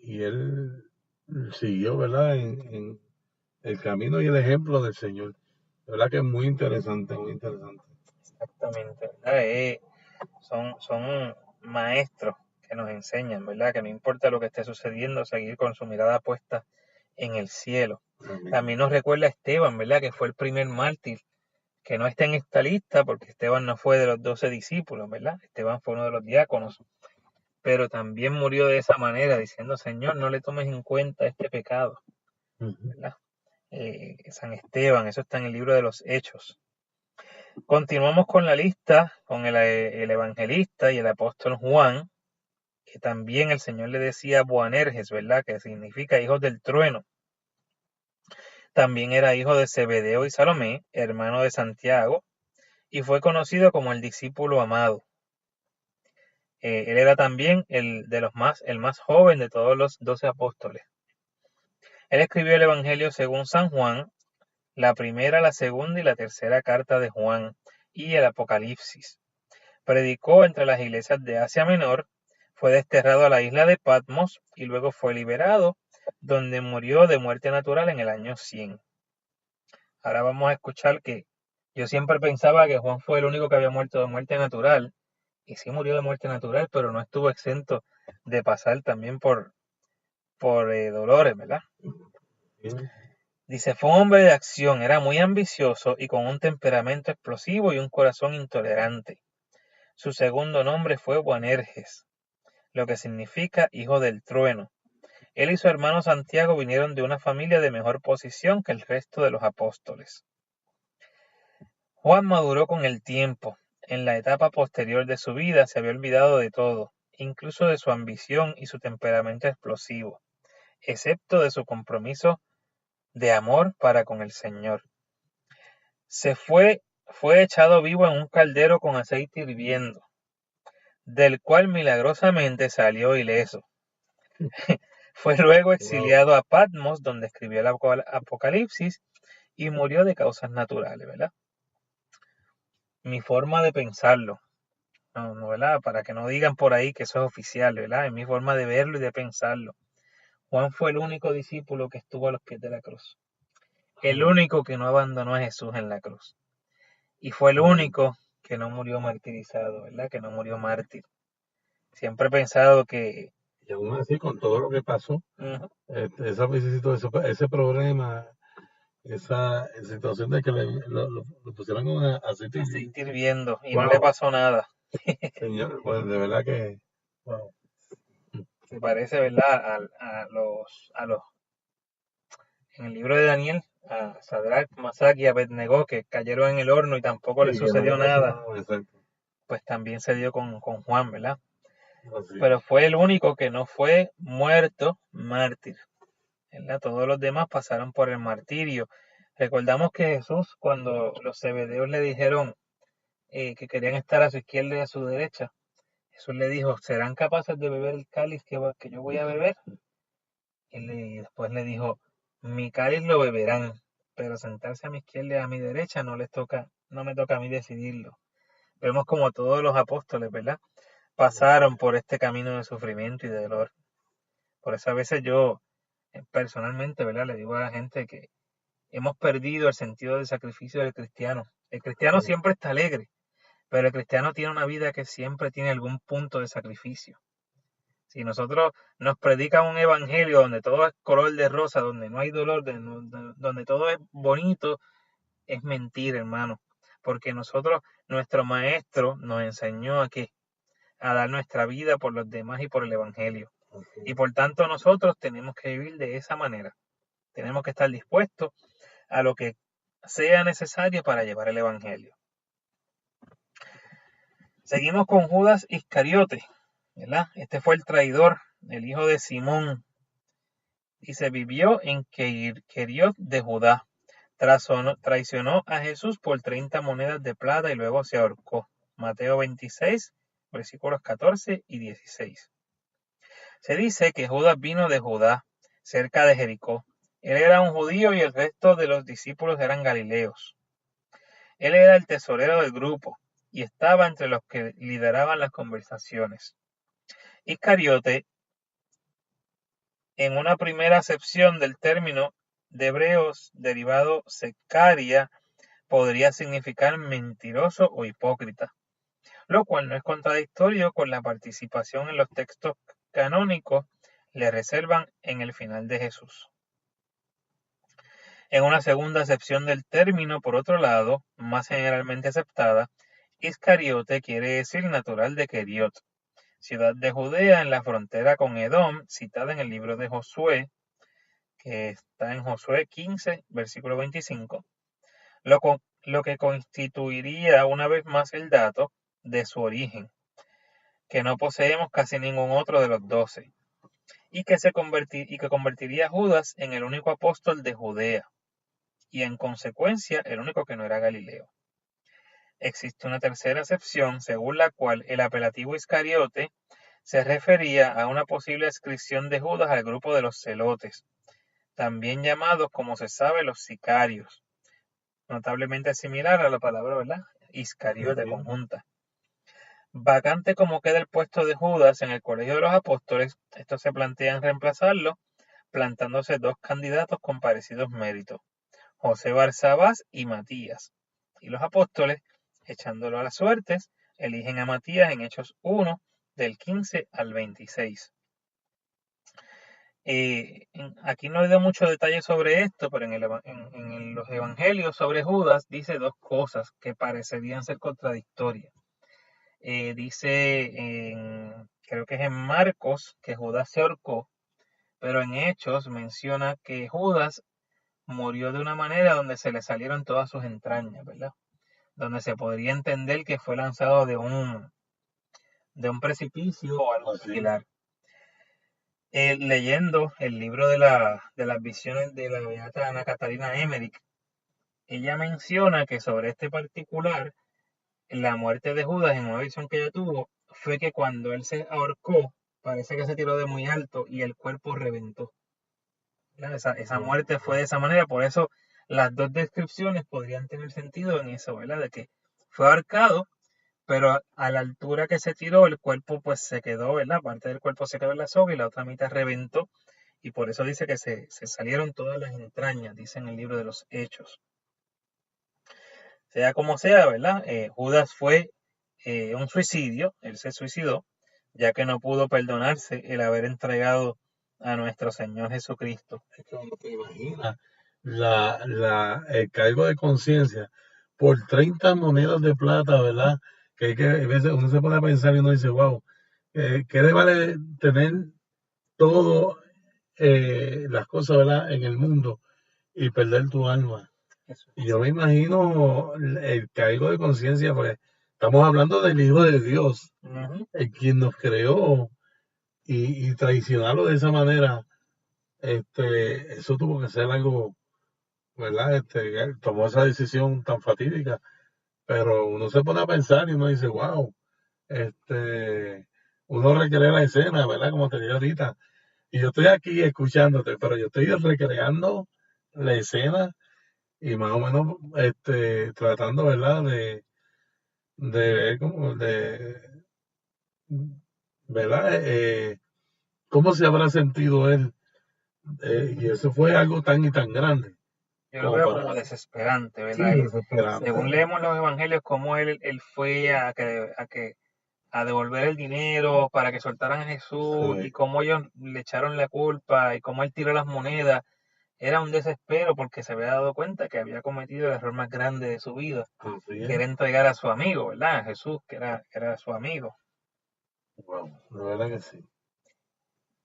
y él siguió, ¿verdad? En el camino y el ejemplo del Señor. De verdad que es muy interesante, muy interesante. Exactamente, ¿verdad? Son maestros que nos enseñan, ¿verdad? Que no importa lo que esté sucediendo, seguir con su mirada puesta en el cielo. Amén. También nos recuerda a Esteban, ¿verdad? Que fue el primer mártir, que no está en esta lista porque Esteban no fue de los 12 discípulos, ¿verdad? Esteban fue uno de los diáconos, pero también murió de esa manera, diciendo, Señor, no le tomes en cuenta este pecado, Ujú. ¿verdad? San Esteban, eso está en el libro de los Hechos. Continuamos con la lista, con el evangelista y el apóstol Juan, que también el Señor le decía Boanerges, ¿verdad? Que significa hijos del trueno. También era hijo de Zebedeo y Salomé, hermano de Santiago, y fue conocido como el discípulo amado. Él era también el más joven de todos los 12 apóstoles. Él escribió el Evangelio según San Juan, la primera, la segunda y la tercera carta de Juan, y el Apocalipsis. Predicó entre las iglesias de Asia Menor, fue desterrado a la isla de Patmos y luego fue liberado, donde murió de muerte natural en el año 100. Ahora vamos a escuchar que yo siempre pensaba que Juan fue el único que había muerto de muerte natural, y sí murió de muerte natural, pero no estuvo exento de pasar también por dolores, ¿verdad? Bien. Dice, fue un hombre de acción, era muy ambicioso y con un temperamento explosivo y un corazón intolerante. Su segundo nombre fue Boanerges, lo que significa hijo del trueno. Él y su hermano Santiago vinieron de una familia de mejor posición que el resto de los apóstoles. Juan maduró con el tiempo. En la etapa posterior de su vida se había olvidado de todo, incluso de su ambición y su temperamento explosivo, excepto de su compromiso de amor para con el Señor. Fue echado vivo en un caldero con aceite hirviendo, del cual milagrosamente salió ileso. Fue luego Wow. exiliado a Patmos, donde escribió el Apocalipsis y murió de causas naturales, ¿verdad? Mi forma de pensarlo, no, ¿verdad? Para que no digan por ahí que eso es oficial, ¿verdad? Es mi forma de verlo y de pensarlo. Juan fue el único discípulo que estuvo a los pies de la cruz. El Amén. único que no abandonó a Jesús en la cruz. Y fue el Amén. único que no murió martirizado, ¿verdad? Que no murió mártir. Siempre he pensado que Y aún así, con todo lo que pasó, uh, esa vicisitud, ese problema, esa situación de que lo pusieron con aceite y aceite hirviendo y no le wow, pasó nada. señor, pues de verdad que wow. Se parece, ¿verdad? En el libro de Daniel, a Sadrach, Masach y Abednego, que cayeron en el horno y tampoco les Sí, que no le sucedió pasó nada, nada, exacto. pues también se dio con Juan, ¿verdad? Así Pero es. fue el único que no fue muerto mártir, ¿verdad? Todos los demás pasaron por el martirio. Recordamos que Jesús, cuando los zebedeos le dijeron que querían estar a su izquierda y a su derecha, Jesús le dijo, ¿serán capaces de beber el cáliz que yo voy a beber? Y después le dijo, mi cáliz lo beberán, pero sentarse a mi izquierda y a mi derecha no me toca a mí decidirlo. Vemos como todos los apóstoles, ¿verdad? Pasaron por este camino de sufrimiento y de dolor. Por eso a veces yo personalmente, ¿verdad? Le digo a la gente que hemos perdido el sentido del sacrificio del cristiano. El cristiano Sí, siempre está alegre, pero el cristiano tiene una vida que siempre tiene algún punto de sacrificio. Si nosotros nos predican un evangelio donde todo es color de rosa, donde no hay dolor, donde todo es bonito, es mentira, hermano. Porque nuestro maestro nos enseñó a dar nuestra vida por los demás y por el evangelio. así Y es. por tanto nosotros tenemos que vivir de esa manera. Tenemos que estar dispuestos a lo que sea necesario para llevar el evangelio. Seguimos con Judas Iscariote, ¿verdad? Este fue el traidor, el hijo de Simón, y se vivió en Keriot de Judá. Traicionó a Jesús por 30 monedas de plata y luego se ahorcó. Mateo 26, versículos 14 y 16. Se dice que Judas vino de Judá, cerca de Jericó. Él era un judío y el resto de los discípulos eran galileos. Él era el tesorero del grupo y estaba entre los que lideraban las conversaciones. Iscariote En una primera acepción del término de hebreos derivado secaria, podría significar mentiroso o hipócrita, lo cual no es contradictorio con la participación en los textos canónicos le reservan en el final de Jesús. En una segunda acepción del término, por otro lado, más generalmente aceptada, Iscariote quiere decir natural de Keriot, ciudad de Judea en la frontera con Edom, citada en el libro de Josué, que está en Josué 15, versículo 25, lo que constituiría una vez más el dato de su origen, que no poseemos casi ningún otro de los 12, y que convertiría a Judas en el único apóstol de Judea, y en consecuencia el único que no era Galileo. Existe una tercera acepción según la cual el apelativo Iscariote se refería a una posible adscripción de Judas al grupo de los celotes, también llamados, como se sabe, los sicarios, notablemente similar a la palabra, ¿verdad?, Iscariote conjunta. Vacante como queda el puesto de Judas en el colegio de los apóstoles, estos se plantean reemplazarlo, plantándose dos candidatos con parecidos méritos, José Barsabás y Matías. Y los apóstoles, echándolo a las suertes, eligen a Matías en Hechos 1, del 15 al 26. Aquí no he dado mucho detalle sobre esto, pero en los evangelios sobre Judas dice dos cosas que parecerían ser contradictorias. Dice, creo que es en Marcos, que Judas se ahorcó, pero en Hechos menciona que Judas murió de una manera donde se le salieron todas sus entrañas, ¿verdad? Donde se podría entender que fue lanzado de un precipicio o algo similar. Leyendo el libro de las visiones de la beata Ana Catalina Emmerich, ella menciona que sobre este particular, la muerte de Judas en una visión que ella tuvo, fue que cuando él se ahorcó, parece que se tiró de muy alto y el cuerpo reventó. Esa muerte fue de esa manera, por eso las dos descripciones podrían tener sentido en eso, ¿verdad? De que fue ahorcado, pero a la altura que se tiró, el cuerpo pues se quedó, ¿verdad? Parte del cuerpo se quedó en la soga y la otra mitad reventó, y por eso dice que se salieron todas las entrañas, dice en el libro de los Hechos. Sea como sea, ¿verdad? Judas fue un suicidio, él se suicidó, ya que no pudo perdonarse el haber entregado a nuestro Señor Jesucristo. Es que uno te imagina el cargo de conciencia por 30 monedas de plata, ¿verdad? Que a veces uno se pone a pensar y uno dice, wow, ¿qué le vale tener todo las cosas, ¿verdad?, en el mundo y perder tu alma? Y yo me imagino el cargo de conciencia, porque estamos hablando del Hijo de Dios, el quien nos creó, y traicionarlo de esa manera, eso tuvo que ser algo, ¿verdad? Él tomó esa decisión tan fatídica, pero uno se pone a pensar y uno dice, wow, uno recrea la escena, ¿verdad? Como te dije ahorita. Y yo estoy aquí escuchándote, pero yo estoy recreando la escena y más o menos tratando, ¿verdad? De ver cómo, ¿verdad? ¿Cómo se habrá sentido él? Y eso fue algo tan y tan grande. Yo lo veo como desesperante, ¿verdad? Sí, desesperante. Según leemos los evangelios, cómo él fue a devolver el dinero para que soltaran a Jesús, Sí. y cómo ellos le echaron la culpa y cómo él tiró las monedas. Era un desespero porque se había dado cuenta que había cometido el error más grande de su vida, que era entregar a su amigo, ¿verdad? A Jesús, que era su amigo. Wow, la verdad que sí.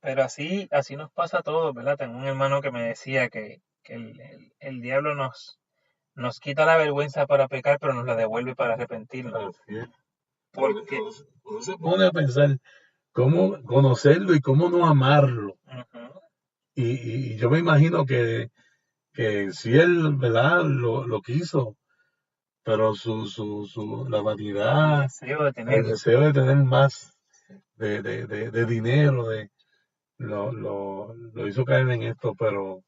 Pero así nos pasa a todos, ¿verdad? Tengo un hermano que me decía que el diablo nos quita la vergüenza para pecar, pero nos la devuelve para arrepentirnos. Así es. Porque Uno se pone a pensar cómo conocerlo y cómo no amarlo. Y yo me imagino que si él, ¿verdad?, lo quiso, pero la vanidad, el deseo de tener más de dinero, lo hizo caer en esto, pero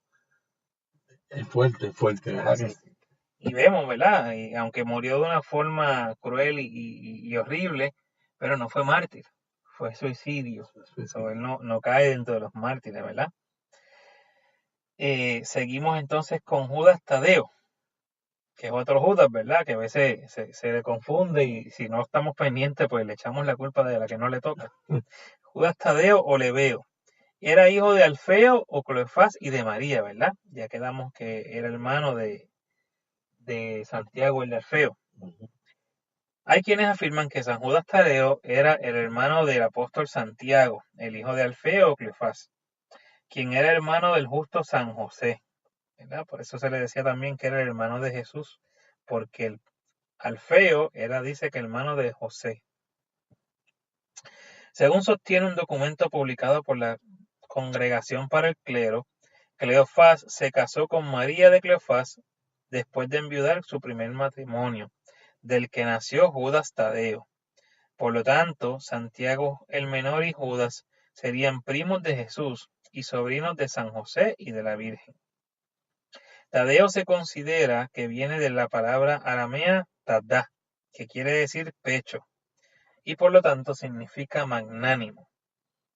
es fuerte, ¿verdad? Que sí. Y vemos, ¿verdad? Y aunque murió de una forma cruel y horrible, pero no fue mártir, fue suicidio. Él no cae dentro de los mártires, ¿verdad? Seguimos entonces con Judas Tadeo, que es otro Judas, ¿verdad? Que a veces se le confunde y si no estamos pendientes, pues le echamos la culpa de la que no le toca. Judas Tadeo o Lebeo. Era hijo de Alfeo o Cleofás y de María, ¿verdad? Ya quedamos que era hermano de Santiago el de Alfeo. Hay quienes afirman que San Judas Tadeo era el hermano del apóstol Santiago, el hijo de Alfeo o Cleofás, quien era hermano del justo San José, ¿verdad? Por eso se le decía también que era el hermano de Jesús, porque el Alfeo era, dice que hermano de José. Según sostiene un documento publicado por la Congregación para el Clero, Cleofás se casó con María de Cleofás después de enviudar su primer matrimonio, del que nació Judas Tadeo. Por lo tanto, Santiago el menor y Judas serían primos de Jesús y sobrinos de San José y de la Virgen. Tadeo se considera que viene de la palabra aramea tadá, que quiere decir pecho, y por lo tanto significa magnánimo.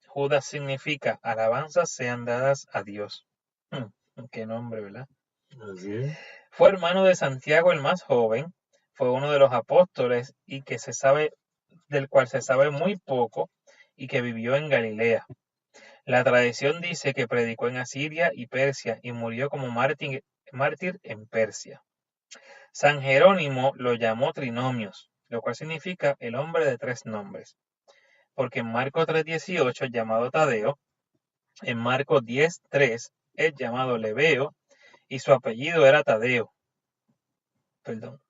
Judas significa alabanzas sean dadas a Dios. Qué nombre, ¿verdad? Así es. Fue hermano de Santiago el más joven, fue uno de los apóstoles y que se sabe, del cual se sabe muy poco y que vivió en Galilea. La tradición dice que predicó en Asiria y Persia y murió como mártir en Persia. San Jerónimo lo llamó Trinomios, lo cual significa el hombre de tres nombres, porque en Marcos 3:18 es llamado Tadeo, en Marcos 10:3 es llamado Lebeo y su apellido era Tadeo.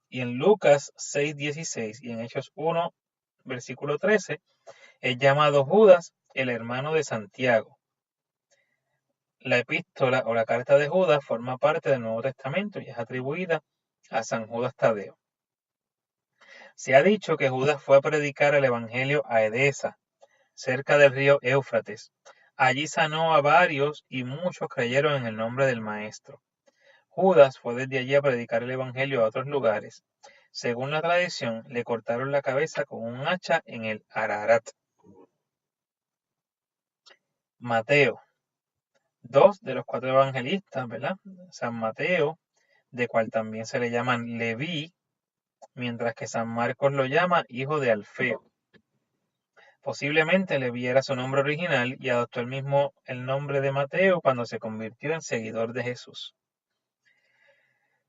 Y en Lucas 6:16 y en Hechos 1, versículo 13, es llamado Judas, el hermano de Santiago. La epístola o la carta de Judas forma parte del Nuevo Testamento y es atribuida a San Judas Tadeo. Se ha dicho que Judas fue a predicar el evangelio a Edesa, cerca del río Éufrates. Allí sanó a varios y muchos creyeron en el nombre del Maestro. Judas fue desde allí a predicar el evangelio a otros lugares. Según la tradición, le cortaron la cabeza con un hacha en el Ararat. Mateo. Dos de los cuatro evangelistas, ¿verdad? San Mateo, de cual también se le llaman Leví, mientras que San Marcos lo llama hijo de Alfeo. Posiblemente Leví era su nombre original y adoptó el nombre de Mateo cuando se convirtió en seguidor de Jesús.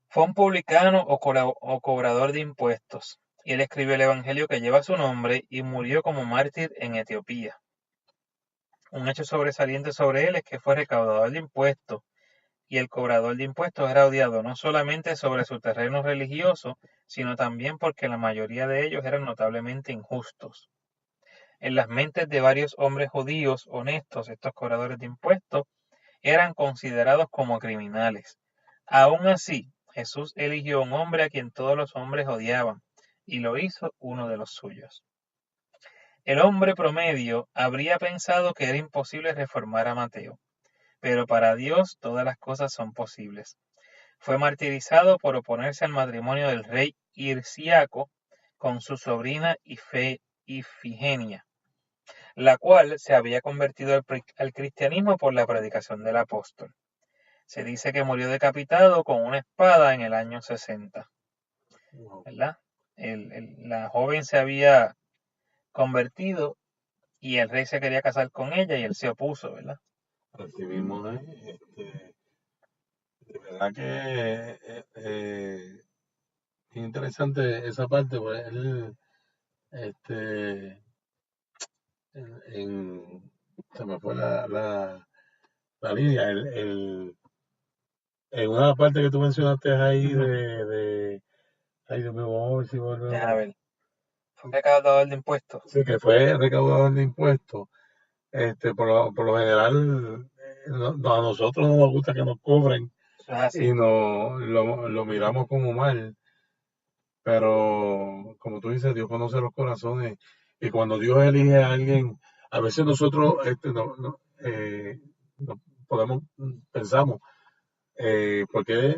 Fue un publicano o cobrador de impuestos, y él escribió el evangelio que lleva su nombre y murió como mártir en Etiopía. Un hecho sobresaliente sobre él es que fue recaudador de impuestos, y el cobrador de impuestos era odiado no solamente sobre su terreno religioso, sino también porque la mayoría de ellos eran notablemente injustos. En las mentes de varios hombres judíos honestos, estos cobradores de impuestos eran considerados como criminales. Aún así, Jesús eligió un hombre a quien todos los hombres odiaban, y lo hizo uno de los suyos. El hombre promedio habría pensado que era imposible reformar a Mateo, pero para Dios todas las cosas son posibles. Fue martirizado por oponerse al matrimonio del rey Hirciaco con su sobrina Ifigenia, la cual se había convertido al cristianismo por la predicación del apóstol. Se dice que murió decapitado con una espada en el año 60, ¿verdad? La joven se había convertido y el rey se quería casar con ella y él se opuso, ¿verdad? Así mismo es. De verdad que es interesante esa parte, pues él, este, se me fue la línea, en una parte que tú mencionaste ahí ay Dios mío, vamos a ver si Ya, a volvemos. ver, fue un recaudador de impuestos. Sí, que fue recaudador de impuestos. Por lo general, a nosotros no nos gusta que nos cobren Eso es así. y lo miramos como mal, pero como tú dices, Dios conoce los corazones y cuando Dios elige a alguien, a veces nosotros no podemos, pensamos, porque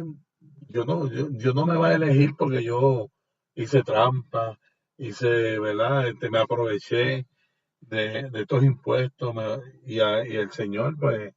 Dios no me va a elegir porque yo hice trampa, ¿verdad? Me aproveché de estos impuestos y el Señor, pues,